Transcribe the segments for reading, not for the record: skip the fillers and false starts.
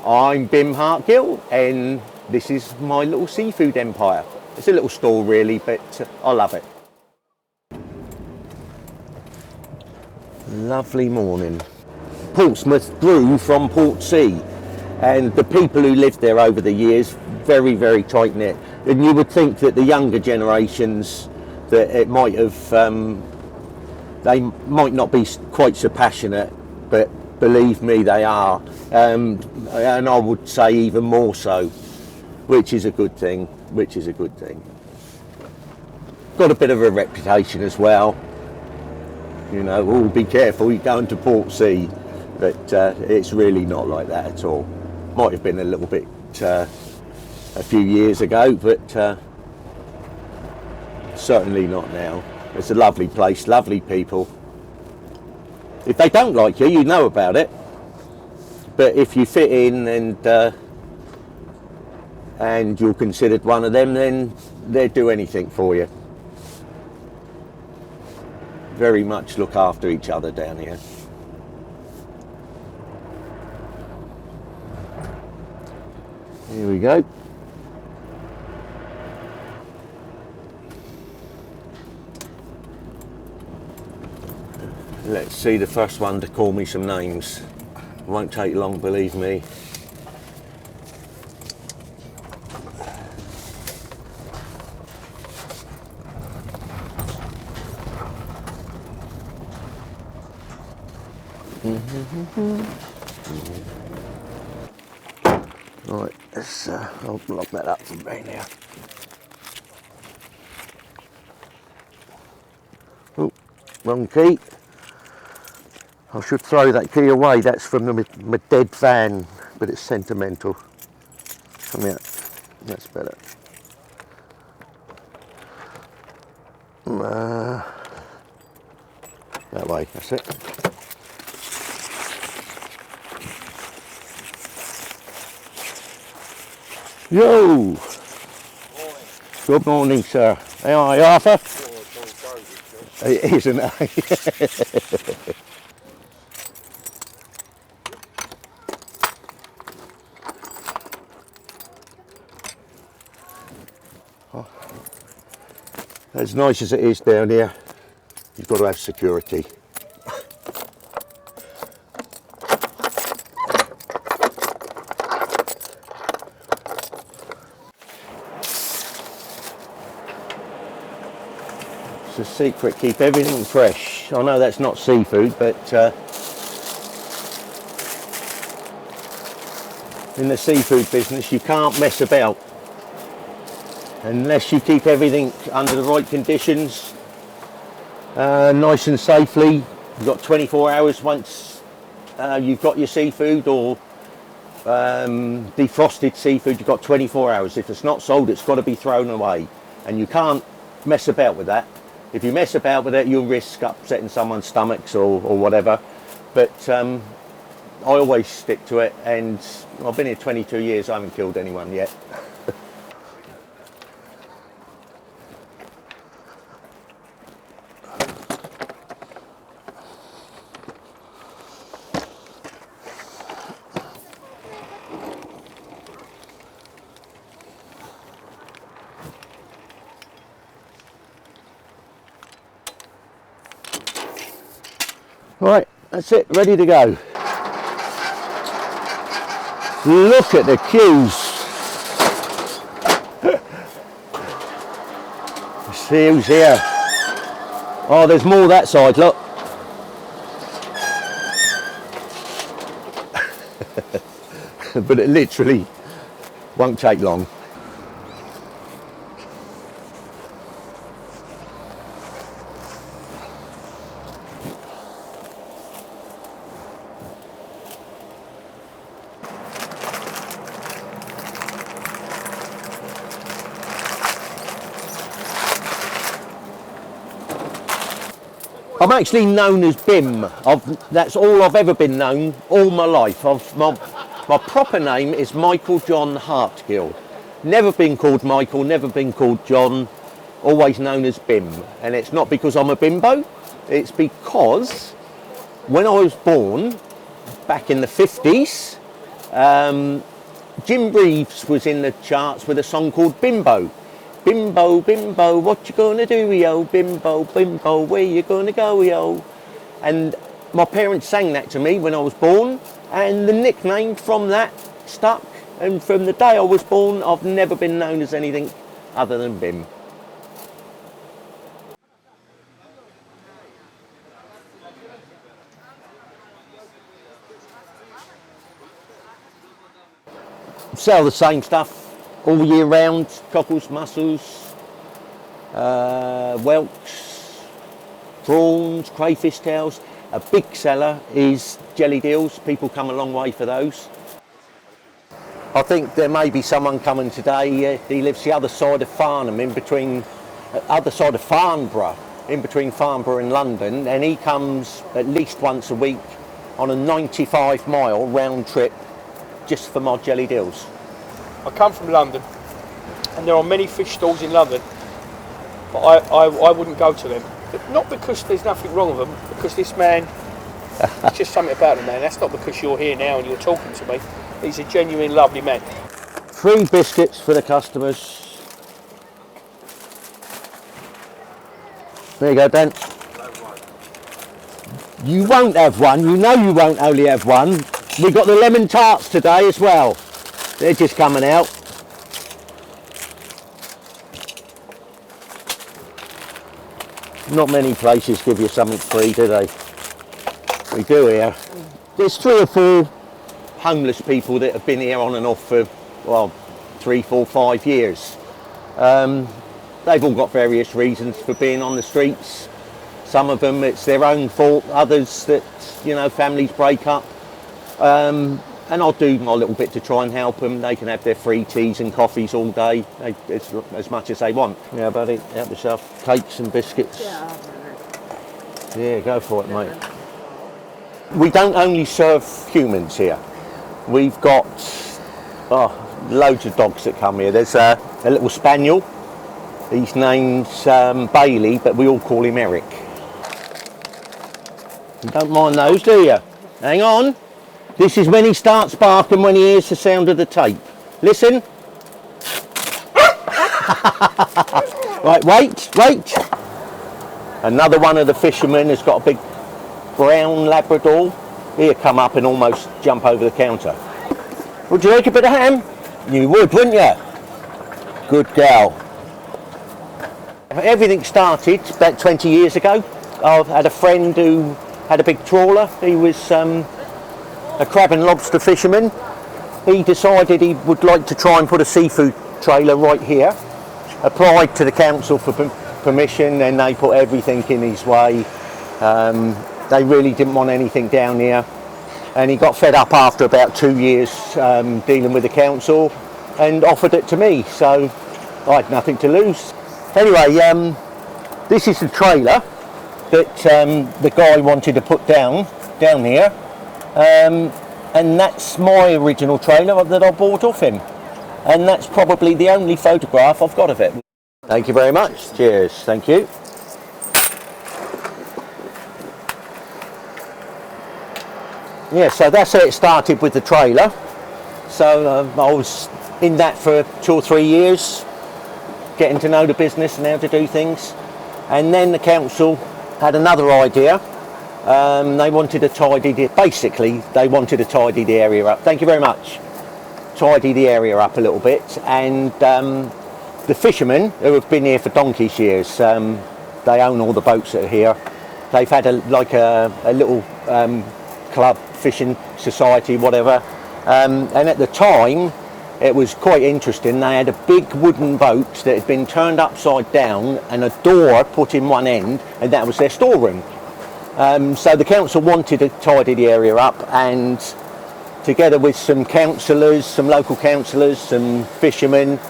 I'm Bim Hartgill, and this is my little seafood empire. It's a little stall really, but I love it. Lovely morning. Portsmouth grew from Portsea, and the people who lived there over the years, very, very tight knit. And you would think that the younger generations, that it might have, they might not be quite so passionate, but believe me, they are. And I would say even more so, which is a good thing, Got a bit of a reputation as well. You know, oh, be careful, you're going to Portsea. But it's really not like that at all. Might have been a little bit a few years ago, but certainly not now. It's a lovely place, lovely people. If they don't like you, you know about it. But if you fit in and you're considered one of them, then they'd do anything for you. Very much look after each other down here. Here we go. Let's see the first one to call me some names. Won't take long, believe me. Right, let's I'll lock that up from right now. Oh, wrong key. I should throw that key away. That's from my dead van, but it's sentimental. Come here. That's better. That way. That's it. Yo! Morning. Good morning, sir. How are you, Arthur? Oh, it is, isn't it? As nice as it is down here, you've got to have security. It's a secret, keep everything fresh. I know that's not seafood, but in the seafood business you can't mess about. Unless you keep everything under the right conditions, nice and safely. You've got 24 hours once you've got your seafood, or defrosted seafood, you've got 24 hours. If it's not sold, it's got to be thrown away. And you can't mess about with that. If you mess about with it, you'll risk upsetting someone's stomachs or whatever. But I always stick to it, and I've been here 22 years, I haven't killed anyone yet. Right, that's it, ready to go. Look at the queues. See who's here. Oh, there's more that side, look. But it literally won't take long. I'm actually known as Bim. That's all I've ever been known all my life. My proper name is Michael John Hartgill. Never been called Michael, never been called John, always known as Bim. And it's not because I'm a bimbo, it's because when I was born, back in the 50s, Jim Reeves was in the charts with a song called Bimbo. Bimbo, bimbo, what you gonna do, yo? Bimbo, bimbo, where you gonna go, yo? And my parents sang that to me when I was born, and the nickname from that stuck. And from the day I was born, I've never been known as anything other than Bim. Sell the same stuff all year round, cockles, mussels, whelks, prawns, crayfish tails. A big seller is jelly deals. People come a long way for those. I think there may be someone coming today. He lives the other side of Farnham, other side of Farnborough, in between Farnborough and London, and he comes at least once a week on a 95-mile round trip just for my jelly deals. I come from London, and there are many fish stalls in London, but I wouldn't go to them. But not because there's nothing wrong with them, because this man, it's just something about him, man. That's not because you're here now and you're talking to me. He's a genuine, lovely man. 3 biscuits for the customers. There you go, Ben. You won't have one. You know you won't only have one. We've got the lemon tarts today as well. They're just coming out. Not many places give you something free, do they? We do here. There's 3 or 4 homeless people that have been here on and off for, well, 3, 4, 5 years. They've all got various reasons for being on the streets. Some of them it's their own fault, others that, you know, families break up. And I'll do my little bit to try and help them. They can have their free teas and coffees all day, as much as they want. Yeah, buddy, help yourself. Cakes and biscuits. Yeah, go for it, mate. We don't only serve humans here. We've got loads of dogs that come here. There's a little spaniel. His name's Bailey, but we all call him Eric. You don't mind those, do you? Hang on. This is when he starts barking, when he hears the sound of the tape. Listen. Right, wait. Another one of the fishermen has got a big brown Labrador. He'll come up and almost jump over the counter. Would you like a bit of ham? You would, wouldn't you? Good gal. Everything started about 20 years ago. I had a friend who had a big trawler. He was a crab and lobster fisherman. He decided he would like to try and put a seafood trailer right here. Applied to the council for permission, and they put everything in his way. They really didn't want anything down here, and he got fed up after about 2 years dealing with the council and offered it to me, so I had nothing to lose. Anyway, this is the trailer that the guy wanted to put down here. And that's my original trailer that I bought off him, and that's probably the only photograph I've got of it. Thank you very much. Cheers. Thank you. Yeah, so that's how it started with the trailer. So I was in that for 2 or 3 years, getting to know the business and how to do things, and then the council had another idea. They wanted to tidy the area up. Thank you very much. Tidy the area up a little bit, and the fishermen who have been here for donkey's years, they own all the boats that are here. They've had a little club, fishing society, whatever, and at the time it was quite interesting. They had a big wooden boat that had been turned upside down and a door put in one end, and that was their storeroom. So the council wanted to tidy the area up, and together with some councillors, some local councillors, some fishermen,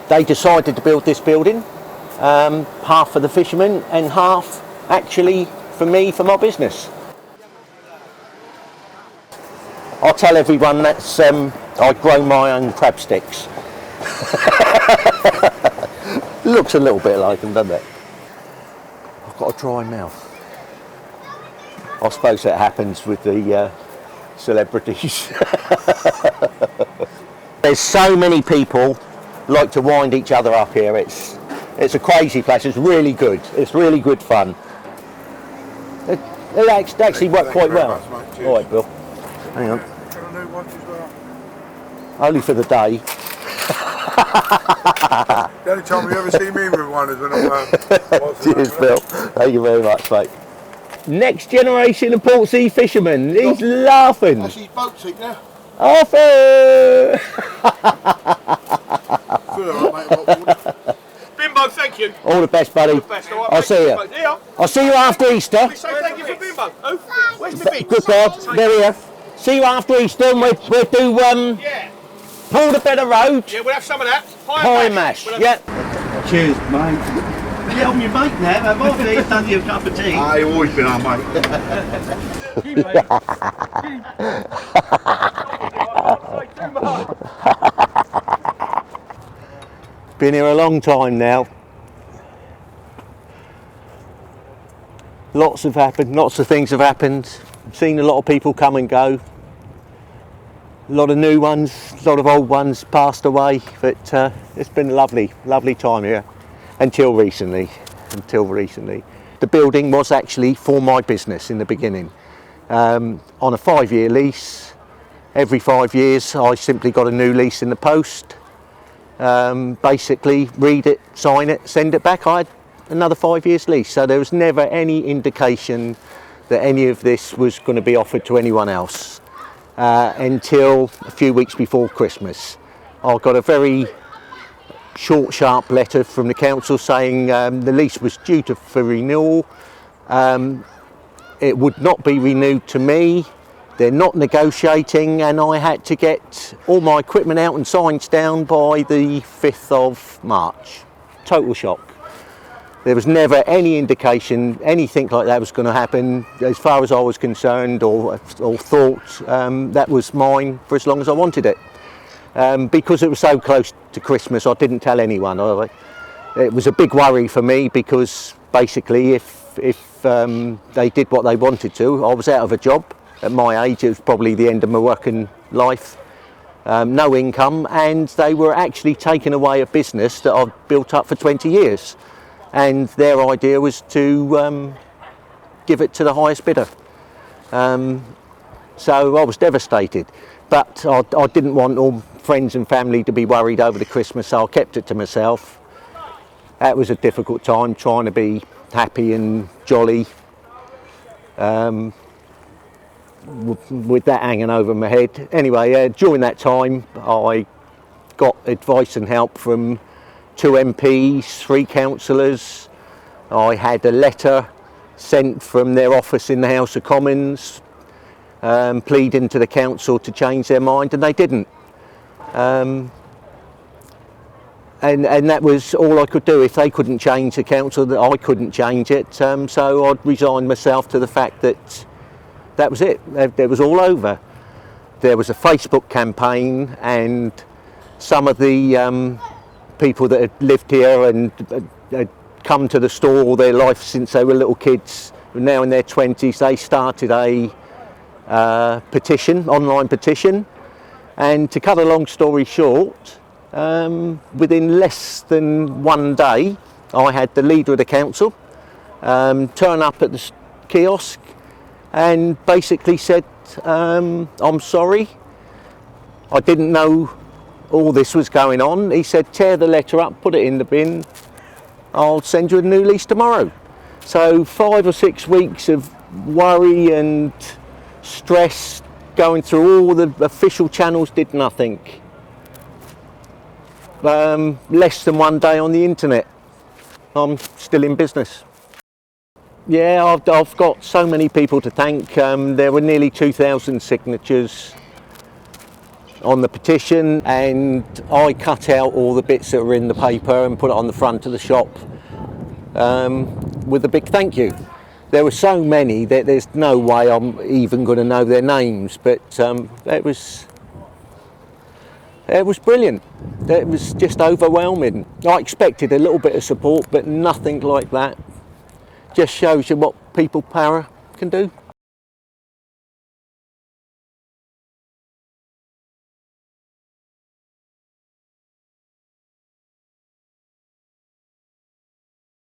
they decided to build this building, half for the fishermen and half actually for me, for my business. I'll tell everyone that's I grow my own crab sticks. Looks a little bit like them, doesn't it? I've got a dry mouth. I suppose that happens with the celebrities. There's so many people like to wind each other up here. It's a crazy place. It's really good. It's really good fun. It actually worked quite well. All right, Bill. Hang on. Only for the day. The only time you ever see me with one is when I'm Cheers, Bill. Thank you very much, mate. Next generation of Portsea fishermen. He's laughing. That's his boat seat now. Arthur! Bimbo, thank you. All the best, buddy. All the best, all right, I'll see you. Yeah. I'll see you after Easter. We say thank you for Bimbo. Who? Where's my bits? Good girl. There we are. See you after Easter, and we'll do Yeah. Pull the Better Road. Yeah, we'll have some of that. Pie and mash. Yeah. Cheers, mate. Yeah, I'm your mate now. I've already done you a cup of tea. I've always been our mate. Been here a long time now. Lots have happened, lots of things have happened. I've seen a lot of people come and go. A lot of new ones, a lot of old ones passed away, but it's been a lovely time here until recently. The building was actually for my business in the beginning. On a 5-year lease. Every 5 years I simply got a new lease in the post. Basically read it, sign it, send it back. I had another 5 years lease, so there was never any indication that any of this was going to be offered to anyone else until a few weeks before Christmas. I got a very short, sharp letter from the council saying the lease was due for renewal. It would not be renewed to me. They're not negotiating, and I had to get all my equipment out and signs down by the 5th of March. Total shock. There was never any indication anything like that was going to happen. As far as I was concerned or thought, that was mine for as long as I wanted it. Because it was so close to Christmas, I didn't tell anyone. It was a big worry for me because basically if they did what they wanted to, I was out of a job. At my age, it was probably the end of my working life. No income, and they were actually taking away a business that I've built up for 20 years. And their idea was to give it to the highest bidder. So I was devastated, but I didn't want all friends and family to be worried over the Christmas, so I kept it to myself. That was a difficult time, trying to be happy and jolly. With that hanging over my head. Anyway, during that time I got advice and help from 2 MPs, 3 councillors. I had a letter sent from their office in the House of Commons pleading to the council to change their mind, and they didn't. And that was all I could do. If they couldn't change the council, I couldn't change it. So I'd resigned myself to the fact that that was it. It was all over. There was a Facebook campaign, and some of the people that had lived here and had come to the store all their life since they were little kids, now in their 20s, they started a petition, online petition. And to cut a long story short, within less than 1 day, I had the leader of the council turn up at the kiosk and basically said, I'm sorry, I didn't know all this was going on. He said, tear the letter up, put it in the bin, I'll send you a new lease tomorrow. So 5 or 6 weeks of worry and stress, going through all the official channels, did nothing. Less than 1 day on the internet, I'm still in business. Yeah, I've got so many people to thank. There were nearly 2,000 signatures on the petition, and I cut out all the bits that were in the paper and put it on the front of the shop with a big thank you. There were so many that there's no way I'm even going to know their names, but it was brilliant. It was just overwhelming. I expected a little bit of support, but nothing like that. Just shows you what people power can do.